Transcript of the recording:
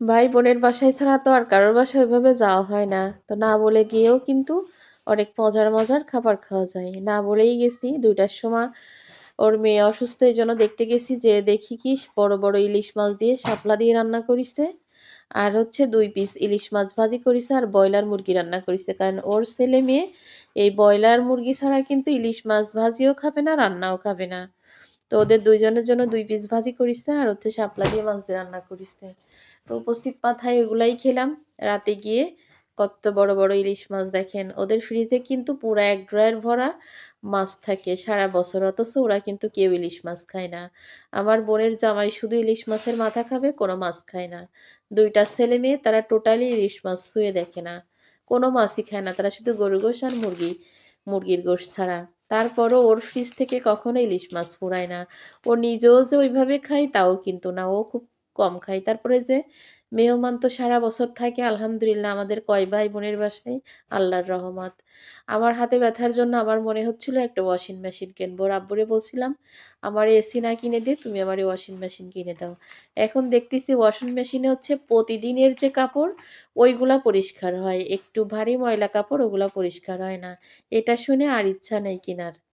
ভাই বোনের বাসায় ছাড়া তো আর কারোর বাসায় ওইভাবে যাওয়া হয় না। তো না বলে গিয়েও কিন্তু অনেক মজার, মজার খাবার খাওয়া যায়। না বলেই গেছি ২ টার সময় ওর মেয়ে অসুস্থ এজন্য দেখতে গেছি, যেয়ে দেখি কি বড়, বড় ইলিশ মাছ দিয়ে শাপলা দিয়ে রান্না করিছে। আর হচ্ছে ২ পিস ইলিশ মাছ ভাজি করিছে আর ব্রয়লার মুরগি রান্না করিছে। কারণ ওর ছেলে-মেয়ে এই ব্রয়লার মুরগি ছাড়া কিন্তু ইলিশ মাছ ভাজিও খাবে না, রান্নাও খাবে না। তো ওদের ২ জনের জন্য ২ পিস ভাজি করিছে আর হচ্ছে শাপলা দিয়ে মাছ দিয়ে রান্না করিছে। তো উপস্থিত মাথায় ওগুলাই খেলাম। রাতে গিয়ে কত্ত বড়, বড় ইলিশ মাছ দেখেন। ওদের ফ্রিজে কিন্তু পুরা ১ ড্রয়ার ভরা মাছ থাকে সারা বছর। অথচ ওরা কিন্তু কেউ ইলিশ মাছ খায় না। আমার বোনের জামাই শুধু ইলিশ মাছের মাথা খাবে, কোনো মাছ খায় না। ২ টা ছেলে-মেয়ে তারা টোটালি ইলিশ মাছ ছুঁয়ে দেখে না। কোনো মাছই খায় না। তারা শুধু গরুর গোশ আর মুরগির গোশ ছাড়া। তারপরও ওর ফ্রিজ থেকে কখনো ইলিশ মাছ ফুরায় না। ও নিজেও যে ওইভাবে খায় তাও কিন্তু না। ও খুব কম খাই। তারপরে যে মেহমান তো সারা বছর থাকে আলহামদুলিল্লাহ আমাদের কয় ভাই বোনের বাসায় আল্লাহর রহমত। আমার হাতে ব্যথার জন্য আমার মনে হচ্ছিল একটা ওয়াশিং মেশিন কিনবো। ওর আব্বুরে বলছিলাম, "আমারে এসি না কিনে দিয়ে তুমি আমারে ওয়াশিং মেশিন কিনে দাও।" এখন দেখতেছি ওয়াশিং মেশিনে হচ্ছে প্রতিদিনের যে কাপড় ওইগুলা পরিষ্কার হয়। একটু ভারী ময়লা কাপড় ওগুলা পরিষ্কার হয় না। এটা শুনে আর ইচ্ছা নেই কিনার।